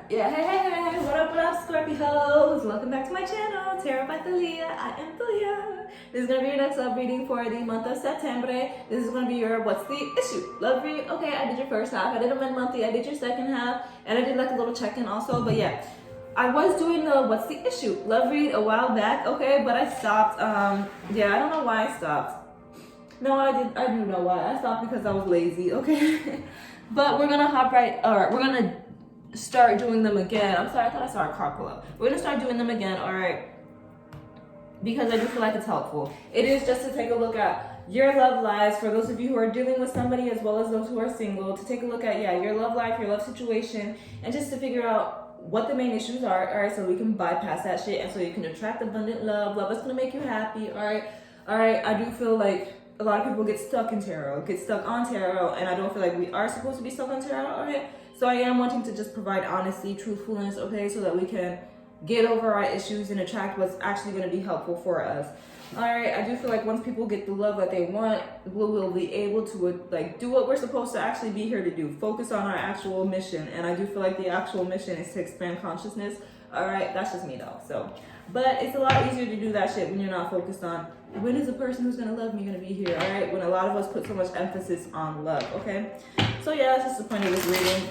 Hey, what up, Scorpios? Welcome back to my channel, Tarot by Thalia. I am Thalia. This is going to be your next love reading for the month of September. This is going to be your what's the issue love read. Okay, I did your first half, I did a mid-monthly, I did your second half, and I did like a little check-in also, but yeah. I was doing the what's the issue love read a while back, okay, but I stopped. Yeah, I don't know why I stopped. No, I do know why. I stopped because I was lazy, okay? But we're gonna hop right, or we're gonna start doing them again. I'm sorry, I thought I saw a car pull up. We're gonna start doing them again, all right? Because I do feel like it's helpful. It is just to take a look at your love lives for those of you who are dealing with somebody as well as those who are single, to take a look at, yeah, your love life, your love situation, and just to figure out what the main issues are, all right, so we can bypass that shit and so you can attract abundant love. Love is gonna make you happy, all right? All right, I do feel like a lot of people get stuck in tarot, get stuck on tarot, and I don't feel like we are supposed to be stuck on tarot, all right? So I am wanting to just provide honesty, truthfulness, okay, so that we can get over our issues and attract what's actually going to be helpful for us. All right, I do feel like once people get the love that they want, we'll be able to like do what we're supposed to actually be here to do, focus on our actual mission. And I do feel like the actual mission is to expand consciousness. All right, that's just me though. So, but it's a lot easier to do that shit when you're not focused on when is the person who's gonna love me gonna be here. All right, when a lot of us put so much emphasis on love. Okay, so yeah, that's just the point of this reading.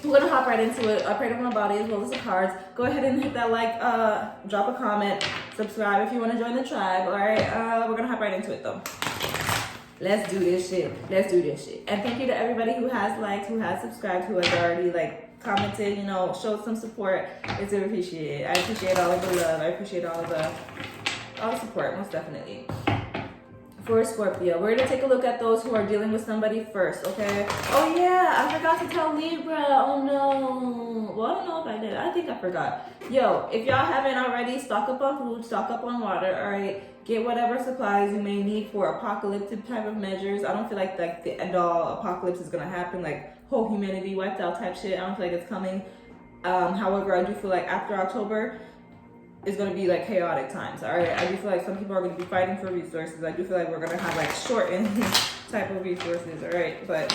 We're gonna hop right into it. I prayed over my body as well as the cards. Go ahead and hit that like, drop a comment, subscribe if you want to join the tribe. All right, we're gonna hop right into it though. Let's do this shit. Let's do this shit. And thank you to everybody who has liked, who has subscribed, who has already like commented, you know, showed some support. It's appreciated. I appreciate all of the love. I appreciate all the support, most definitely. For Scorpio, we're gonna take a look at those who are dealing with somebody first, okay? Oh yeah, I forgot to tell Libra. Oh no. Well, I don't know if I did. I think I forgot. Yo, if y'all haven't already, stock up on food, stock up on water, all right? Get whatever supplies you may need for apocalyptic type of measures. I don't feel like the end all apocalypse is gonna happen, like whole humanity wiped out type shit. I don't feel like it's coming. However, I do feel like after October, it's going to be like chaotic times, all right? I do feel like some people are going to be fighting for resources. I do feel like we're going to have like shortened type of resources, all right? But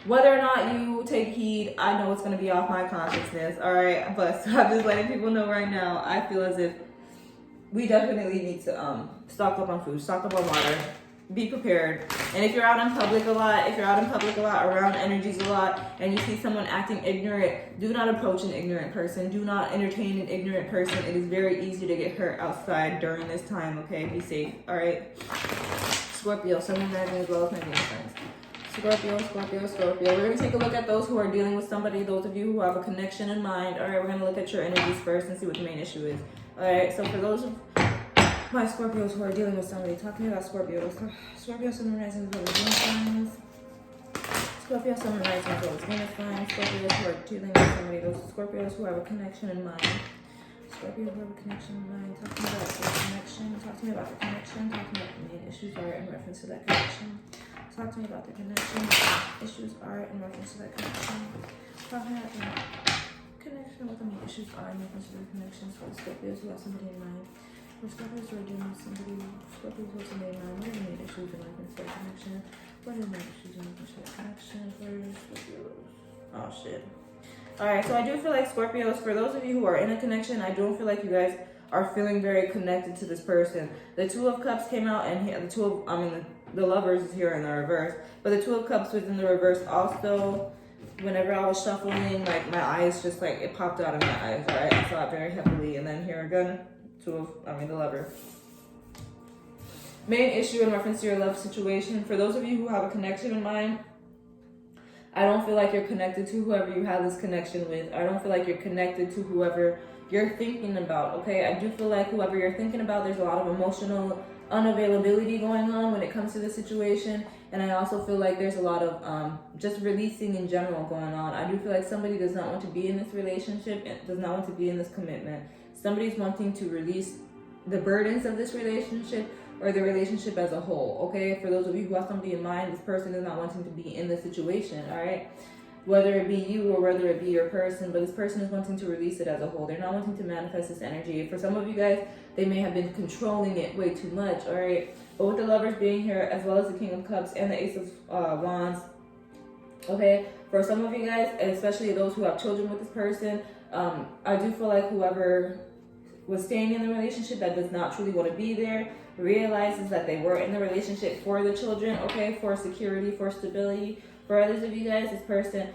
whether or not you take heed, I know it's going to be off my consciousness, all right? But so I'm just letting people know right now, I feel as if we definitely need to stock up on food, stock up on water, be prepared. And if you're out in public a lot, around energies a lot, and you see someone acting ignorant, do not approach an ignorant person. Do not entertain an ignorant person. It is very easy to get hurt outside during this time, okay? Be safe, all right? Scorpio, Sun, Moon, Rising, as well as my Venus friends. Scorpio. We're going to take a look at those who are dealing with somebody, those of you who have a connection in mind. All right, we're going to look at your energies first and see what the main issue is. All right, so for those of my Scorpios who are dealing with somebody, talk to me about Scorpio. Scorpio, Sun, Moon, Rising, as well as Venus signs. Scorpio, Sun, Moon, Rising, as well as Venus signs. Scorpios who are dealing with somebody, those Scorpios who have a connection in mind. Scorpios who have a connection in mind. Talk to me about the connection. Talk to me about the connection. Talk to me about the main issues are in reference to that connection. Talk to me about the connection. Issues are in reference to that connection. Talk to me about the connection. What the main issues are in reference to the connection. For the Scorpios who have somebody in mind. For Scorpios who are dealing with somebody, Scorpios who have somebody in mind. What are the main issues in reference to that connection? What are the main issues in reference to that connection? For Scorpios. Oh shit. Alright, so I do feel like Scorpios, for those of you who are in a connection, I don't feel like you guys are feeling very connected to this person. The Two of Cups came out, and the Lovers is here in the reverse, but the Two of Cups was in the reverse also. Whenever I was shuffling, like my eyes just like, it popped out of my eyes, all right? I saw it very heavily, and then here again, the Lover. Main issue in reference to your love situation, for those of you who have a connection in mind, I don't feel like you're connected to whoever you have this connection with. I don't feel like you're connected to whoever you're thinking about, okay? I do feel like whoever you're thinking about, there's a lot of emotional unavailability going on when it comes to the situation. And I also feel like there's a lot of just releasing in general going on. I do feel like somebody does not want to be in this relationship and does not want to be in this commitment. Somebody's wanting to release the burdens of this relationship or the relationship as a whole, okay? For those of you who have somebody in mind, this person is not wanting to be in the situation, all right? Whether it be you or whether it be your person, but this person is wanting to release it as a whole. They're not wanting to manifest this energy. For some of you guys, they may have been controlling it way too much, all right? But with the Lovers being here, as well as the King of Cups and the Ace of Wands, Okay, for some of you guys, especially those who have children with this person, I do feel like whoever was staying in the relationship that does not truly want to be there realizes that they were in the relationship for the children, okay, for security, for stability. For others of you guys, this person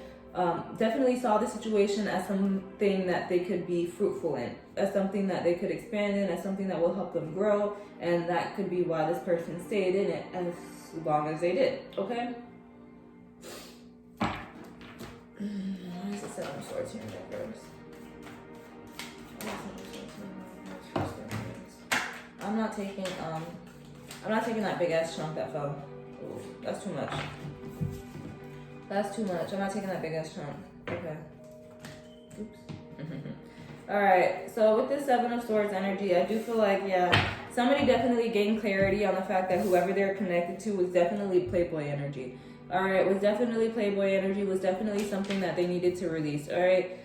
definitely saw the situation as something that they could be fruitful in, as something that they could expand in, as something that will help them grow, and that could be why this person stayed in it as long as they did, okay? Why is the Seven of Swords here in reverse? I'm not taking that big ass chunk that fell. Ooh, that's too much. That's too much. I'm not taking that big ass chunk. Okay. Oops. Alright, so with this Seven of Swords energy, I do feel like, yeah, somebody definitely gained clarity on the fact that whoever they're connected to was definitely Playboy energy. Alright, was definitely Playboy energy, was definitely something that they needed to release. Alright,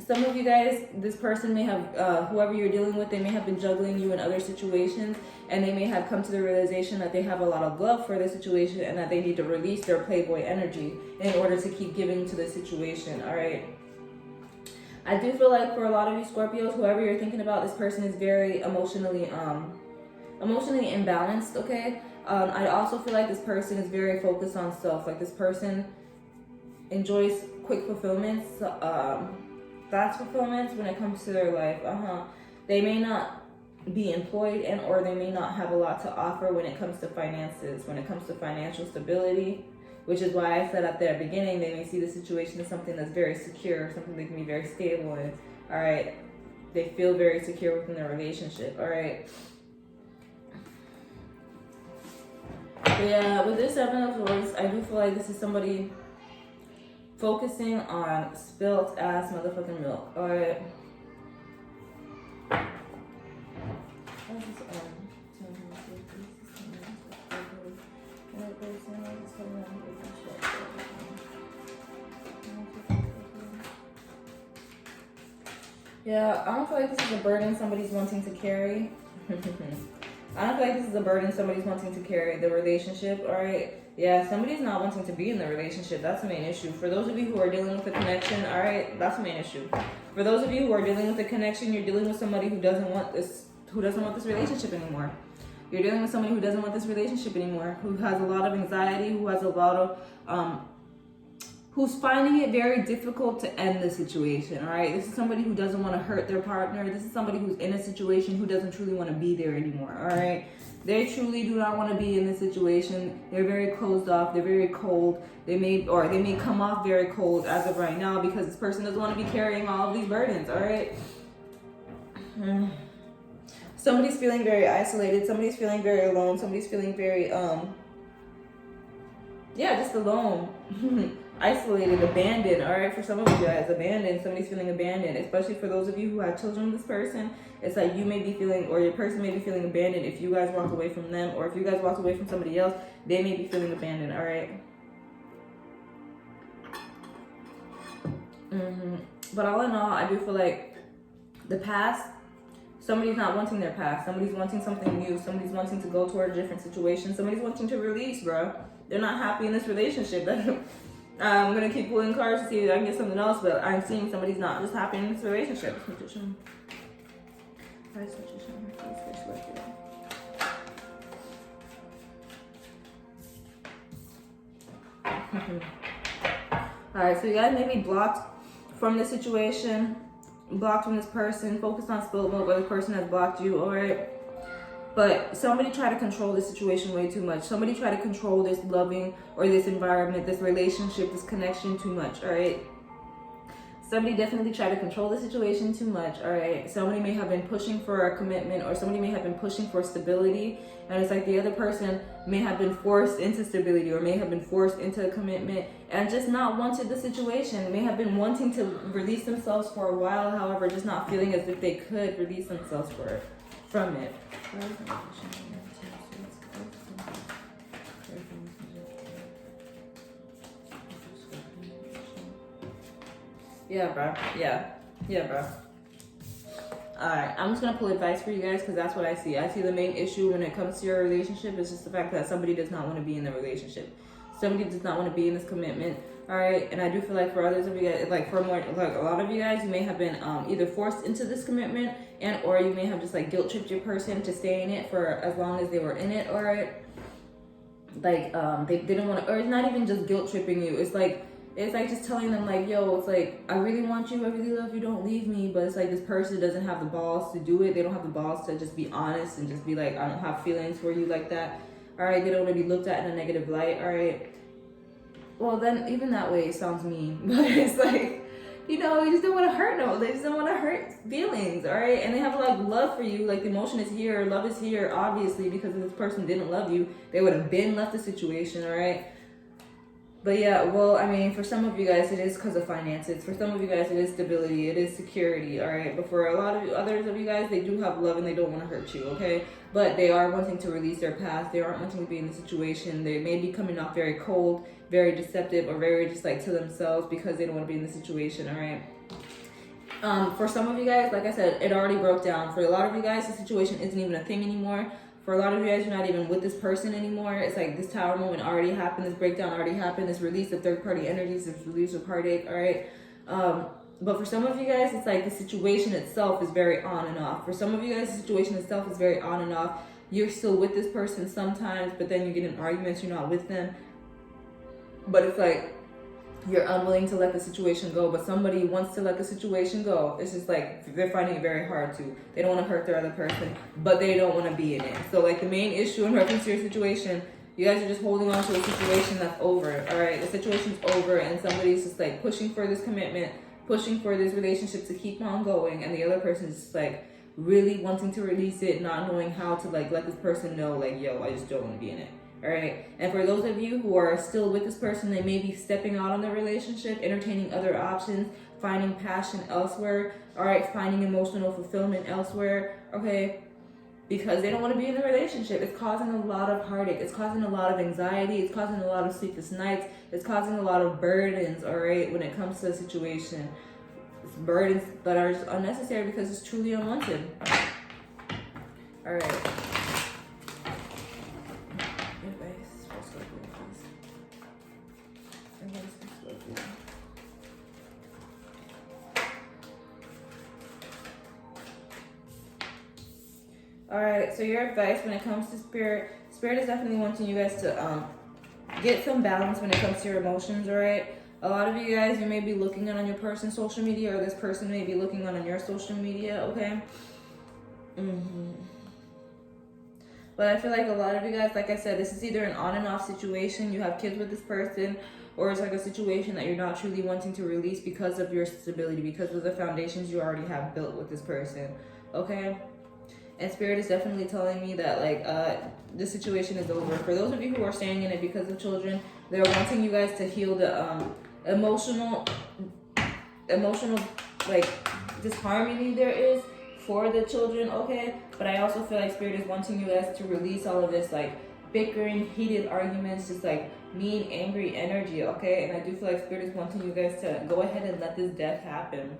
some of you guys, this person may have, whoever you're dealing with, they may have been juggling you in other situations, and they may have come to the realization that they have a lot of love for the situation and that they need to release their Playboy energy in order to keep giving to the situation. Alright, I do feel like for a lot of you Scorpios, whoever you're thinking about, this person is very emotionally imbalanced, okay? I also feel like this person is very focused on self. Like this person enjoys quick fulfillments, fast fulfillments when it comes to their life. They may not be employed and or they may not have a lot to offer when it comes to finances, when it comes to financial stability, which is why I said at the beginning they may see the situation as something that's very secure, something they can be very stable in. All right, they feel very secure within their relationship. All right. Yeah, with this Seven of Swords, I do feel like this is somebody focusing on spilt ass motherfucking milk. Alright. Yeah, I don't feel like this is a burden somebody's wanting to carry. I don't feel like this is a burden somebody's wanting to carry, the relationship, alright? Yeah, somebody's not wanting to be in the relationship. That's the main issue. For those of you who are dealing with a connection, alright, that's the main issue. For those of you who are dealing with a connection, you're dealing with somebody who doesn't want this relationship anymore. You're dealing with somebody who doesn't want this relationship anymore, who has a lot of anxiety, who has a lot of, who's finding it very difficult to end the situation, all right? This is somebody who doesn't want to hurt their partner. This is somebody who's in a situation who doesn't truly want to be there anymore, all right? They truly do not want to be in this situation. They're very closed off. They're very cold. They may come off very cold as of right now because this person doesn't want to be carrying all of these burdens, all right? Somebody's feeling very isolated. Somebody's feeling very alone. Somebody's feeling very, just alone. Isolated, abandoned, all right? For some of you guys, abandoned. Somebody's feeling abandoned, especially for those of you who have children with this person. It's like you may be feeling, or your person may be feeling abandoned if you guys walked away from them, or if you guys walked away from somebody else, they may be feeling abandoned, all right? But all in all, I do feel like the past, somebody's not wanting their past. Somebody's wanting something new. Somebody's wanting to go toward a different situation. Somebody's wanting to release, bro. They're not happy in this relationship. I'm going to keep pulling cards to see if I can get something else, but I'm seeing somebody's not just happy in this relationship. Alright, so you guys may be blocked from this situation, blocked from this person, focused on spilled milk, where the person has blocked you, alright? But somebody tried to control this situation way too much. Somebody tried to control this loving or this environment, this relationship, this connection too much, all right? Somebody definitely tried to control the situation too much, all right? Somebody may have been pushing for a commitment, or somebody may have been pushing for stability, and it's like the other person may have been forced into stability or may have been forced into a commitment and just not wanted the situation, may have been wanting to release themselves for a while, however, just not feeling as if they could release themselves from it. Yeah, bro. Yeah, bro. Alright, I'm just gonna pull advice for you guys because that's what I see. I see the main issue when it comes to your relationship is just the fact that somebody does not want to be in the relationship. Somebody does not want to be in this commitment. All right, and I do feel like for others of you guys, like for more, like a lot of you guys, you may have been either forced into this commitment, and or you may have just like guilt tripped your person to stay in it for as long as they were in it. All right, like they didn't want to, or it's not even just guilt tripping you. It's like just telling them like, yo, it's like I really want you, I really love you, don't leave me. But it's like this person doesn't have the balls to do it. They don't have the balls to just be honest and just be like, I don't have feelings for you like that. All right, they don't want to be looked at in a negative light. All right. Well, then even that way it sounds mean, but it's like, you know, you just don't want to hurt no. They just don't want to hurt feelings, all right? And they have like love for you, like the emotion is here, love is here, obviously, because if this person didn't love you, they would have been left the situation, all right? But yeah, well, I mean, for some of you guys, it is because of finances. For some of you guys, it is stability, it is security, all right? But for a lot of others of you guys, they do have love and they don't want to hurt you, okay? But they are wanting to release their past. They aren't wanting to be in the situation. They may be coming off very cold, very deceptive, or very just like to themselves because they don't want to be in the situation, all right? For some of you guys, like I said, it already broke down. For a lot of you guys, the situation isn't even a thing anymore. For a lot of you guys, you're not even with this person anymore. It's like this tower moment already happened. This breakdown already happened. This release of third-party energies, this release of heartache, all right? But for some of you guys, it's like the situation itself is very on and off. For some of you guys, the situation itself is very on and off. You're still with this person sometimes, but then you get in arguments, you're not with them. But it's like you're unwilling to let the situation go, but somebody wants to let the situation go. It's just like they're finding it very hard to. They don't want to hurt their other person, but they don't want to be in it. So like the main issue in reference to your situation, you guys are just holding on to a situation that's over, all right? The situation's over and somebody's just like pushing for this commitment, pushing for this relationship to keep on going, and the other person's just like really wanting to release it, not knowing how to like let this person know like, yo, I just don't want to be in it. All right. And for those of you who are still with this person, they may be stepping out on the relationship, entertaining other options, finding passion elsewhere. All right. Finding emotional fulfillment elsewhere. Okay. Because they don't want to be in the relationship. It's causing a lot of heartache. It's causing a lot of anxiety. It's causing a lot of sleepless nights. It's causing a lot of burdens. All right. When it comes to the situation, it's burdens that are just unnecessary because it's truly unwanted. All right. All right, so your advice when it comes to spirit is definitely wanting you guys to get some balance when it comes to your emotions, all right? A lot of you guys, you may be looking on your person's social media, or this person may be looking on your social media, okay? But I feel like a lot of you guys, like I said, this is either an on and off situation, you have kids with this person, or it's like a situation that you're not truly wanting to release because of your stability, because of the foundations you already have built with this person, okay? And spirit is definitely telling me that like this situation is over. For those of you who are staying in it because of children, they're wanting you guys to heal the emotional like disharmony there is for the children, okay? But I also feel like spirit is wanting you guys to release all of this like bickering, heated arguments, just like mean, angry energy, okay? And I do feel like spirit is wanting you guys to go ahead and let this death happen.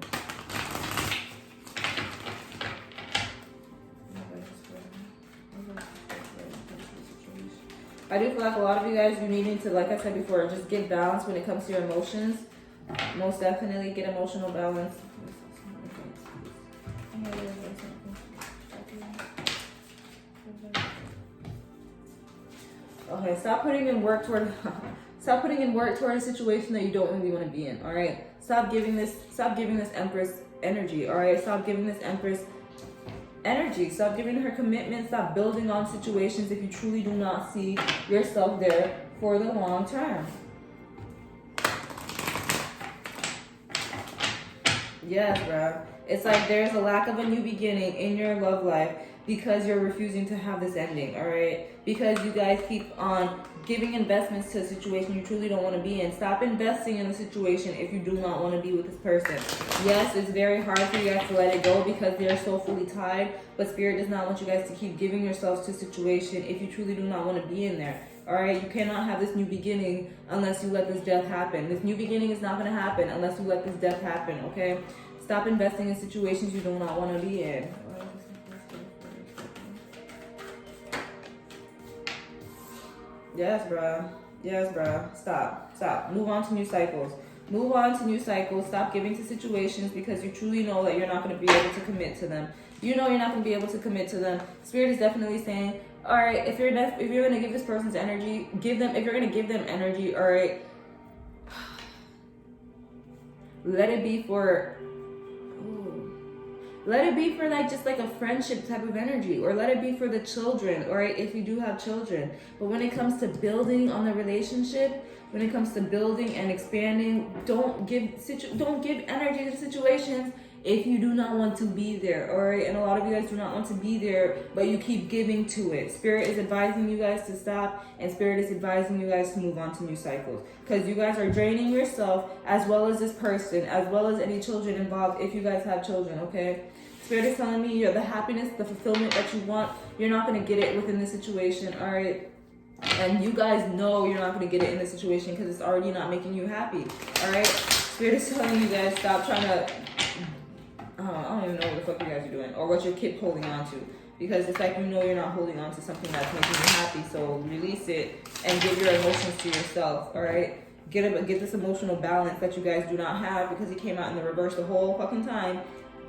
I do feel like a lot of you guys, you needing to, like I said before, just get balance when it comes to your emotions. Most definitely get emotional balance. Okay, stop putting in work toward a situation that you don't really want to be in. All right, stop giving this Empress energy. All right, stop giving this Empress energy. Stop giving her commitment. Stop building on situations if you truly do not see yourself there for the long term. Yes, bro. It's like there's a lack of a new beginning in your love life because you're refusing to have this ending, all right? Because you guys keep on giving investments to a situation you truly don't want to be in. Stop investing in the situation if you do not want to be with this person. Yes, it's very hard for you guys to let it go because they're so fully tied, but spirit does not want you guys to keep giving yourselves to a situation if you truly do not want to be in there. All right, you cannot have this new beginning unless you let this death happen. This new beginning is not going to happen unless you let this death happen, okay? Stop investing in situations you do not want to be in. Yes, bro. Yes, bro. Stop. Move on to new cycles. Move on to new cycles. Stop giving to situations because you truly know that you're not going to be able to commit to them. You know you're not going to be able to commit to them. Spirit is definitely saying, all right, if you're going to give this person's energy, give them. If you're going to give them energy, all right, let it be for. Let it be for like just like a friendship type of energy, or let it be for the children, or if you do have children. But when it comes to building on the relationship, when it comes to building and expanding, don't give energy to situations if you do not want to be there, all right? And a lot of you guys do not want to be there, but you keep giving to it. Spirit is advising you guys to stop, and Spirit is advising you guys to move on to new cycles, because you guys are draining yourself as well as this person, as well as any children involved if you guys have children, okay? Spirit is telling me the happiness, the fulfillment that you want, you're not going to get it within this situation, all right? And you guys know you're not going to get it in this situation because it's already not making you happy, all right? Spirit is telling you guys stop trying to, I don't even know what the fuck you guys are doing or what your kid holding on to, because it's like you know you're not holding on to something that's making you happy, so release it and give your emotions to yourself, all right? Get this emotional balance that you guys do not have because it came out in the reverse the whole fucking time.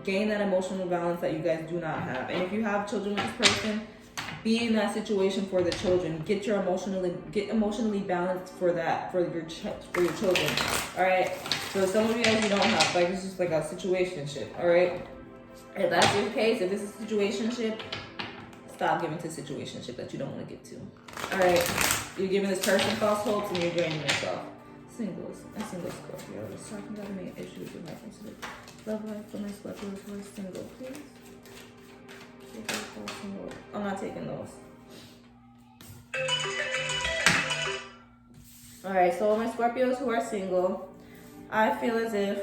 Gain that emotional balance that you guys do not have. And if you have children with this person, be in that situation for the children. Get emotionally balanced for that, for your children. All right. So some of you guys, you don't have, like, it's just like a situationship. All right. If that's your case, if this is a situationship, stop giving to situationship that you don't want to give to. All right. You're giving this person false hopes and you're draining yourself. Singles. A single Scorpio. I was talking about main issues with reference to love life for my Scorpio who are single, please. I'm not taking those. Alright, so my Scorpios who are single, I feel as if,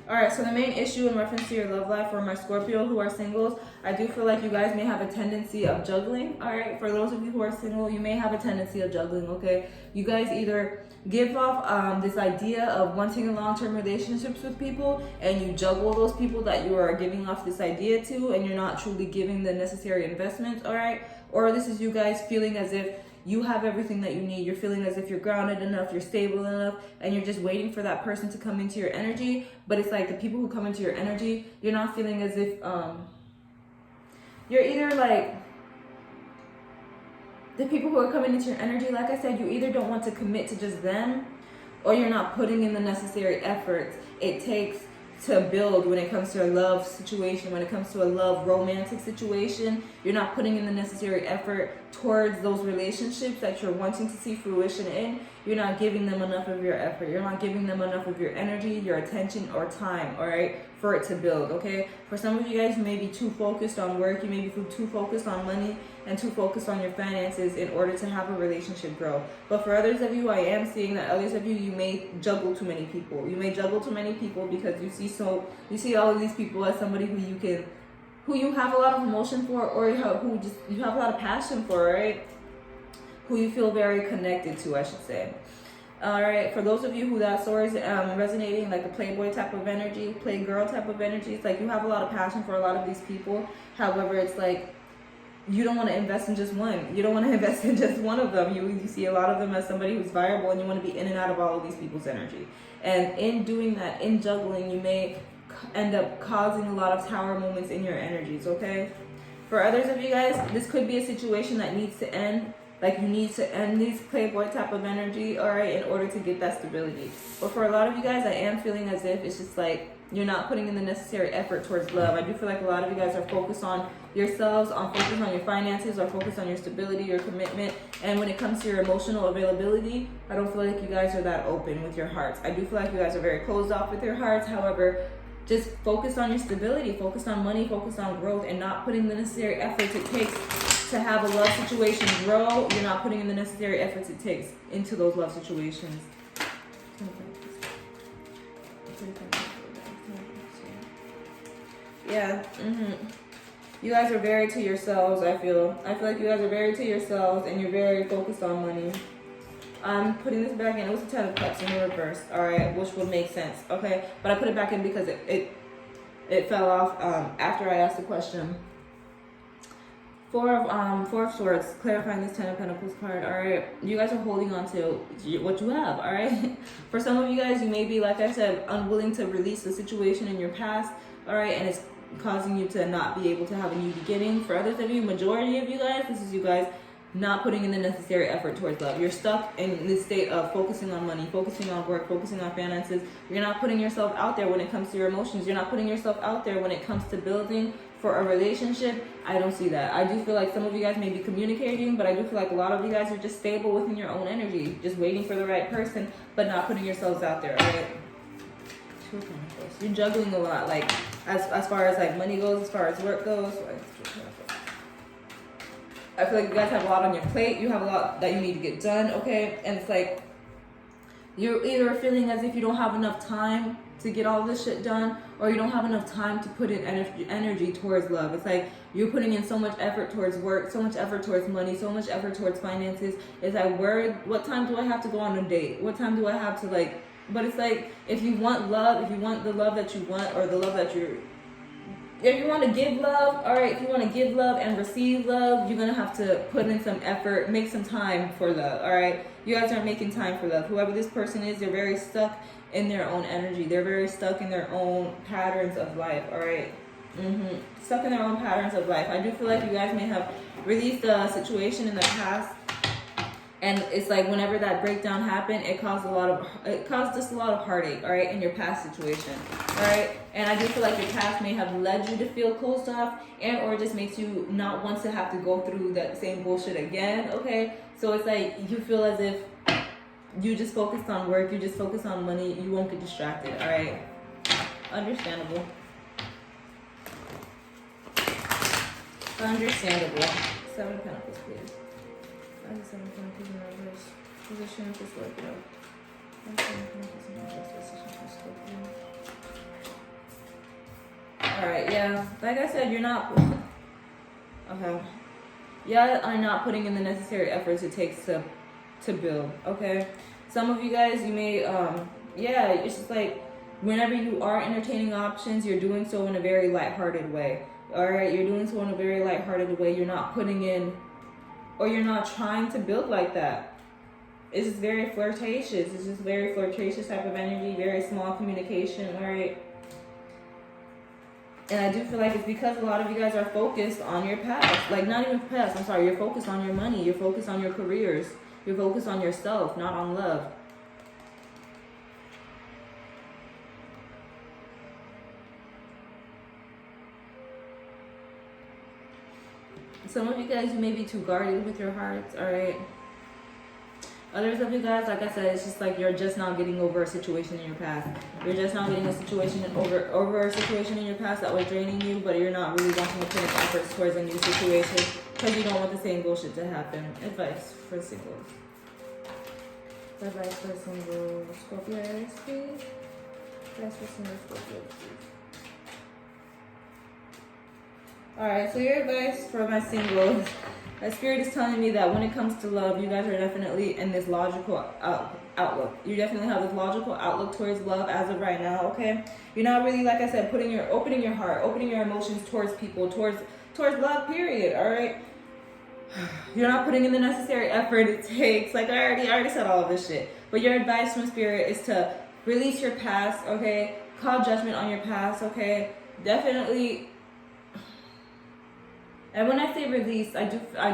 Alright, so the main issue in reference to your love life for my Scorpio who are singles, I do feel like you guys may have a tendency of juggling. Alright, for those of you who are single, you may have a tendency of juggling, okay? You guys either give off this idea of wanting a long-term relationships with people, and you juggle those people that you are giving off this idea to, and you're not truly giving the necessary investments, alright? Or this is you guys feeling as if you have everything that you need. You're feeling as if you're grounded enough, you're stable enough, and you're just waiting for that person to come into your energy. But it's like the people who come into your energy, you're not feeling as if, you're either like, the people who are coming into your energy, like I said, you either don't want to commit to just them, or you're not putting in the necessary efforts it takes to build when it comes to a love situation, when it comes to a love romantic situation. You're not putting in the necessary effort towards those relationships that you're wanting to see fruition in. You're not giving them enough of your effort. You're not giving them enough of your energy, your attention, or time, all right, for it to build, okay? For some of you guys, you may be too focused on work. You may be too focused on money and too focused on your finances in order to have a relationship grow. But for others of you, I am seeing that others of you, you may juggle too many people. You may juggle too many people because you see all of these people as somebody who you have a lot of emotion for, or you have a lot of passion for, right? Who you feel very connected to, I should say. All right, for those of you who that story is resonating, like a playboy type of energy, playgirl type of energy, it's like you have a lot of passion for a lot of these people. However, it's like you don't want to invest in just one. You don't want to invest in just one of them. You see a lot of them as somebody who's viable, and you want to be in and out of all of these people's energy. And in doing that, in juggling, you may end up causing a lot of tower moments in your energies, okay? For others of you guys, this could be a situation that needs to end. Like, you need to end this playboy type of energy, all right, in order to get that stability. But for a lot of you guys, I am feeling as if it's just like you're not putting in the necessary effort towards love. I do feel like a lot of you guys are focused on yourselves, focused on your finances, or focused on your stability, your commitment. And when it comes to your emotional availability, I don't feel like you guys are that open with your hearts. I do feel like you guys are very closed off with your hearts. However, just focus on your stability, focus on money, focus on growth, and not putting the necessary efforts it takes to have a love situation grow. You're not putting in the necessary efforts it takes into those love situations. Yeah. You guys are very to yourselves, I feel like you guys are very to yourselves, and you're very focused on money. I'm putting this back in. It was a 10 of Cups in the reverse, all right, which would make sense, okay? But I put it back in because it fell off after I asked the question. Four of Swords, clarifying this Ten of Pentacles card. All right, you guys are holding on to what you have. All right, for some of you guys, you may be, like I said, unwilling to release the situation in your past. All right, and it's causing you to not be able to have a new beginning. For others of you, majority of you guys, this is you guys not putting in the necessary effort towards love. You're stuck in this state of focusing on money, focusing on work, focusing on finances. You're not putting yourself out there when it comes to your emotions. You're not putting yourself out there when it comes to building for a relationship. I don't see that. I do feel like some of you guys may be communicating, but I do feel like a lot of you guys are just stable within your own energy, just waiting for the right person, but not putting yourselves out there, right? You're juggling a lot, like as far as like money goes, as far as work goes. I feel like you guys have a lot on your plate. You have a lot that you need to get done, okay? And it's like you're either feeling as if you don't have enough time to get all this shit done, or you don't have enough time to put in energy towards love. It's like you're putting in so much effort towards work, so much effort towards money, so much effort towards finances. It's like, what time do I have to go on a date? What time do I have to like, but it's like, if you want love, if you want the love that you want, or the love that if you want to give love, all right, if you want to give love and receive love, you're going to have to put in some effort, make some time for love, all right? You guys aren't making time for love. Whoever this person is, they're very stuck in their own energy. They're very stuck in their own patterns of life, all right? Stuck in their own patterns of life. I do feel like you guys may have released a situation in the past, and it's like whenever that breakdown happened, it caused just a lot of heartache, all right, in your past situation, all right? And I do feel like your past may have led you to feel closed off, and or just makes you not want to have to go through that same bullshit again, okay? So it's like you feel as if you just focused on work, you just focus on money, you won't get distracted, all right? Understandable. Understandable. 7 of Pentacles, please. I just 7 of Pentacles in reverse. Position for Scorpio. 7 of Pentacles in reverse. Position for Scorpio. Alright, yeah. Like I said, you're not... Okay. Yeah, are not putting in the necessary efforts it takes to build, okay? Some of you guys, you may... yeah, it's just like... Whenever you are entertaining options, you're doing so in a very lighthearted way. Alright, you're doing so in a very lighthearted way. You're not putting in... Or you're not trying to build like that. It's just very flirtatious. It's just very flirtatious type of energy, very small communication, alright? And I do feel like it's because a lot of you guys are focused on your past. Like, not even past, I'm sorry. You're focused on your money. You're focused on your careers. You're focused on yourself, not on love. Some of you guys, you may be too guarded with your hearts, alright? Others of you guys, like I said, it's just like you're just not getting over a situation in your past. You're just not getting a situation over a situation in your past that was draining you, but you're not really wanting to put in efforts towards a new situation because you don't want the same bullshit to happen. Advice for singles. Advice for single Scorpio, please. Advice for single Scorpio, please. Alright, so your advice for my singles. My spirit is telling me that when it comes to love, you guys are definitely in this logical outlook. You definitely have this logical outlook towards love as of right now, okay? You're not really, like I said, opening your heart, opening your emotions towards people, towards love, period, alright? You're not putting in the necessary effort it takes. Like, I already said all of this shit. But your advice from spirit is to release your past, okay? Call judgment on your past, okay? Definitely... And when I say release, I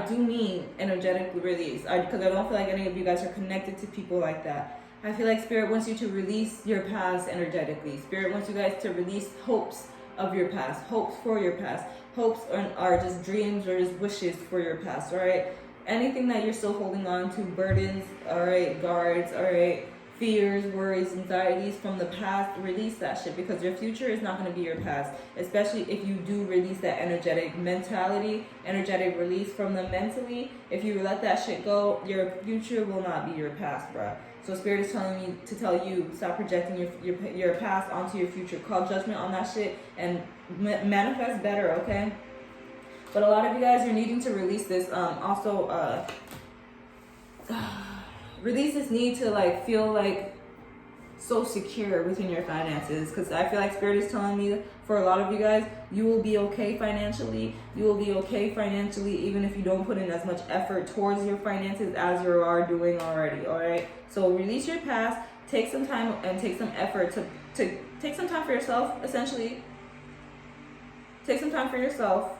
do mean energetic release, because I don't feel like any of you guys are connected to people like that. I feel like Spirit wants you to release your past energetically. Spirit wants you guys to release hopes of your past, hopes for your past. Hopes are just dreams or just wishes for your past, all right? Anything that you're still holding on to, burdens, all right, guards, all right, fears, worries, anxieties from the past, release that shit, because your future is not going to be your past, especially if you do release that energetic mentality, energetic release from them mentally. If you let that shit go, your future will not be your past, bruh. So Spirit is telling me to tell you, stop projecting your past onto your future. Call judgment on that shit and manifest better, okay? But a lot of you guys are needing to release this. Release this need to like feel like so secure within your finances, because I feel like Spirit is telling me for a lot of you guys, you will be okay financially. You will be okay financially even if you don't put in as much effort towards your finances as you are doing already. All right, so release your past, take some time and take some effort to take some time for yourself. Essentially, take some time for yourself,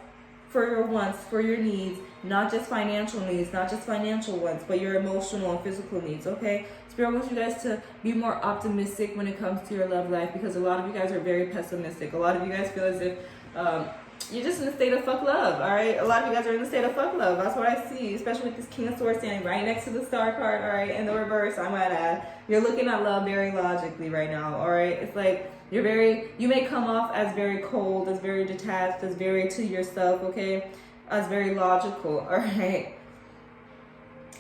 for your wants, for your needs, not just financial needs, not just financial ones, but your emotional and physical needs, okay? Spirit wants you guys to be more optimistic when it comes to your love life, because a lot of you guys are very pessimistic. A lot of you guys feel as if you're just in a state of fuck love, all right? A lot of you guys are in a state of fuck love. That's what I see, especially with this King of Swords standing right next to the Star card, all right? In the reverse, I might add. You're looking at love very logically right now, all right? It's like you may come off as very cold, as very detached, as very to yourself, okay? As very logical, all right?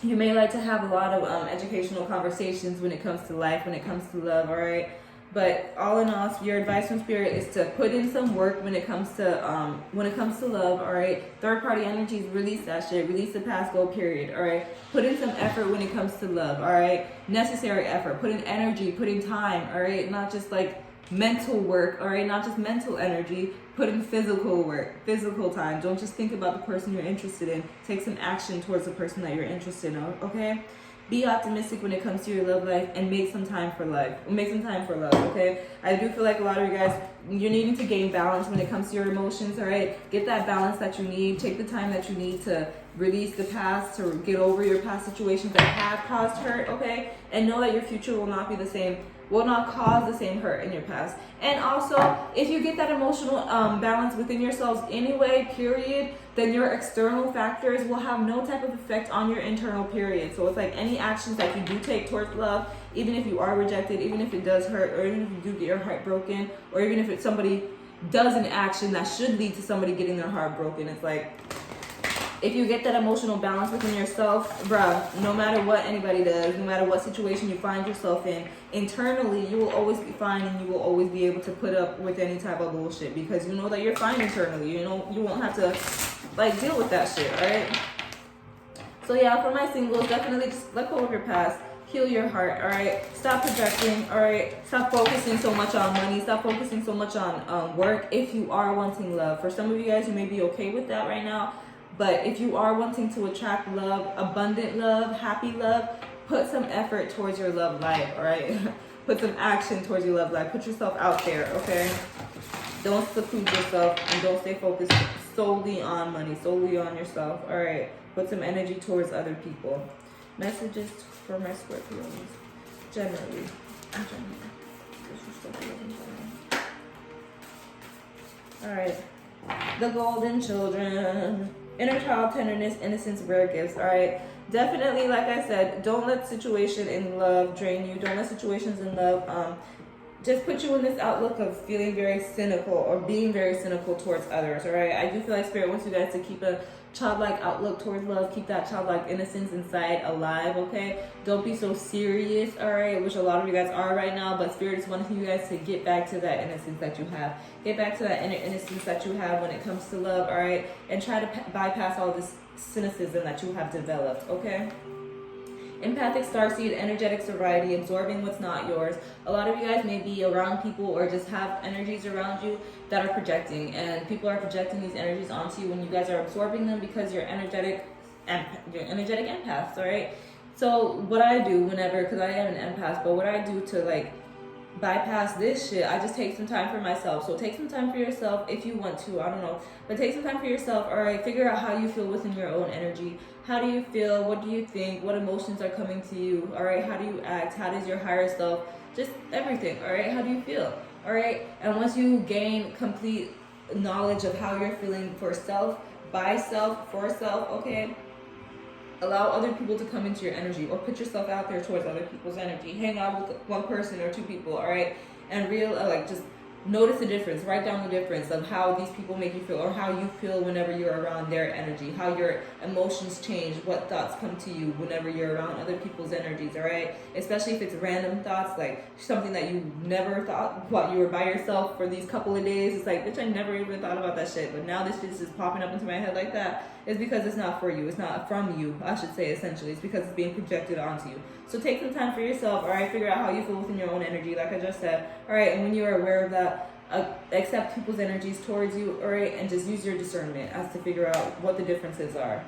You may like to have a lot of educational conversations when it comes to life, when it comes to love, all right? But all in all, your advice from Spirit is to put in some work when it comes to love, all right? Third party energies, release that shit. Release the past, go period, all right? Put in some effort when it comes to love, all right? Necessary effort. Put in energy, put in time, all right? Not just like mental work, all right? Not just mental energy. Put in physical work, physical time. Don't just think about the person you're interested in. Take some action towards the person that you're interested in, okay? Be optimistic when it comes to your love life and make some time for life. Make some time for love, okay? I do feel like a lot of you guys, you're needing to gain balance when it comes to your emotions, all right? Get that balance that you need. Take the time that you need to release the past, to get over your past situations that have caused hurt, okay? And know that your future will not be the same, will not cause the same hurt in your past. And also, if you get that emotional balance within yourselves anyway, period, then your external factors will have no type of effect on your internal, period. So it's like any actions that you do take towards love, even if you are rejected, even if it does hurt, or even if you do get your heart broken, or even if somebody does an action that should lead to somebody getting their heart broken, it's like, if you get that emotional balance within yourself, bruh, no matter what anybody does, no matter what situation you find yourself in, internally, you will always be fine, and you will always be able to put up with any type of bullshit, because you know that you're fine internally. You know, you won't have to, like, deal with that shit, alright? So yeah, for my singles, definitely just let go of your past. Heal your heart, alright? Stop projecting, alright? Stop focusing so much on money. Stop focusing so much on work if you are wanting love. For some of you guys, you may be okay with that right now. But if you are wanting to attract love, abundant love, happy love, put some effort towards your love life, all right? Put some action towards your love life. Put yourself out there, okay? Don't seclude yourself, and don't stay focused solely on money, solely on yourself, all right? Put some energy towards other people. Messages for my Scorpios, generally. All right. The golden children. Inner child, tenderness, innocence, rare gifts, all right? Definitely, like I said, don't let situation in love drain you. Don't let situations in love just put you in this outlook of feeling very cynical or being very cynical towards others, all right? I do feel like Spirit wants you guys to keep a childlike outlook towards love. Keep that childlike innocence inside alive, okay? Don't be so serious, all right? Which a lot of you guys are right now, but Spirit is wanting you guys to get back to that innocence that you have. Get back to that inner innocence that you have when it comes to love, all right? And try to bypass all this cynicism that you have developed, okay? Empathic starseed, energetic sobriety, absorbing what's not yours. A lot of you guys may be around people or just have energies around you that are projecting, and people are projecting these energies onto you when you guys are absorbing them because you're energetic empaths, all right? So what I do whenever, because I am an empath, but what I do to like bypass this shit, I just take some time for myself. So take some time for yourself if you want to, I don't know, but take some time for yourself, all right? Figure out how you feel within your own energy. How do you feel? What do you think? What emotions are coming to you, all right? How do you act? How does your higher self, just everything, all right? How do you feel, all right? And once you gain complete knowledge of how you're feeling for self, by self, for self, okay, allow other people to come into your energy, or put yourself out there towards other people's energy. Hang out with one person or two people, all right? And just notice the difference. Write down the difference of how these people make you feel, or how you feel whenever you're around their energy, how your emotions change, what thoughts come to you whenever you're around other people's energies, all right? Especially if it's random thoughts, like something that you never thought while you were by yourself for these couple of days. It's like, bitch, I never even thought about that shit, but now this shit is popping up into my head like that. it's because it's not for you. It's not from you, I should say, essentially. It's because it's being projected onto you. So take some time for yourself, all right? Figure out how you feel within your own energy, like I just said, all right? And when you are aware of that, accept people's energies towards you, all right? And just use your discernment as to figure out what the differences are.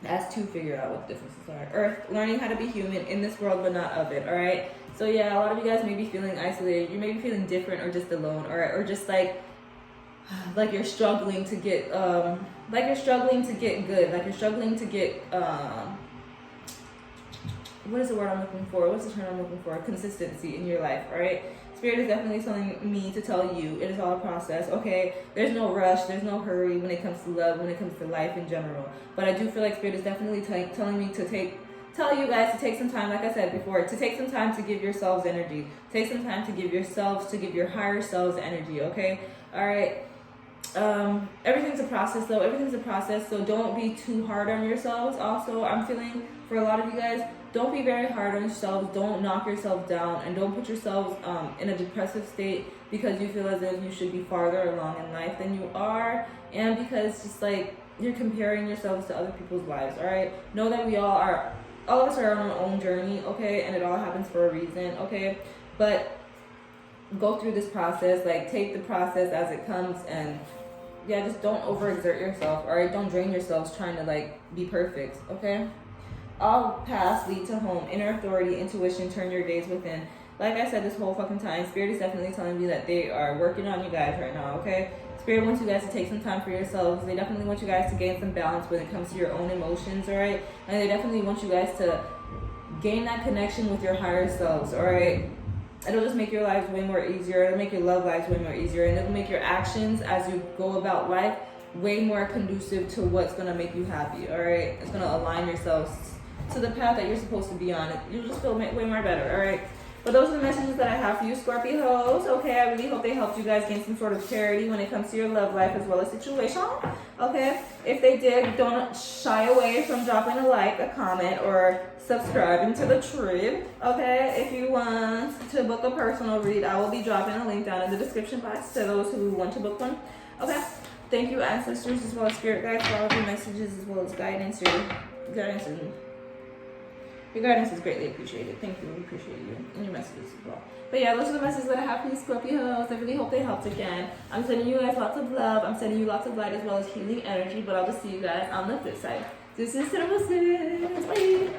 As to figure out what the differences are. Earth, learning how to be human in this world, but not of it, all right? So yeah, a lot of you guys may be feeling isolated. You may be feeling different or just alone, all right? Or just like you're struggling to get, good. Like you're struggling to get, what is the word I'm looking for? What's the term I'm looking for? Consistency in your life, all right? Spirit is definitely telling me to tell you it is all a process, okay? There's no rush, there's no hurry when it comes to love, when it comes to life in general. But I do feel like Spirit is definitely telling me to tell you guys to take some time, like I said before, to take some time to give yourselves energy. Take some time to give yourselves, to give your higher selves energy, okay? All right. Everything's a process though. Everything's a process, so don't be too hard on yourselves. Also, I'm feeling for a lot of you guys, don't be very hard on yourselves. Don't knock yourself down, and don't put yourselves in a depressive state because you feel as if you should be farther along in life than you are, and because just like you're comparing yourselves to other people's lives. All right, know that all of us are on our own journey, okay, and it all happens for a reason, okay? But go through this process, like take the process as it comes, and yeah, just don't overexert yourself, all right? Don't drain yourselves trying to like be perfect, okay? All paths lead to home. Inner authority, intuition, turn your gaze within. Like I said this whole fucking time, Spirit is definitely telling me that they are working on you guys right now, okay? Spirit wants you guys to take some time for yourselves. They definitely want you guys to gain some balance when it comes to your own emotions, all right? And they definitely want you guys to gain that connection with your higher selves, all right? It'll just make your lives way more easier. It'll make your love lives way more easier. And it'll make your actions as you go about life way more conducive to what's going to make you happy, all right? It's going to align yourselves to the path that you're supposed to be on. You'll just feel way more better, all right? But those are the messages that I have for you, Scorpios. Okay, I really hope they helped you guys gain some sort of clarity when it comes to your love life as well as situation. Okay, if they did, don't shy away from dropping a like, a comment, or subscribing to the trib. Okay, if you want to book a personal read, I will be dropping a link down in the description box to those who want to book one. Okay, thank you, ancestors, as well as spirit guides, for all of your messages as well as guidance. Your guidance is greatly appreciated. Thank you. We appreciate you and your messages as well. But yeah, those are the messages that I have for you, Scorpios. I really hope they helped again. I'm sending you guys lots of love. I'm sending you lots of light as well as healing energy. But I'll just see you guys on the flip side. This is Bye.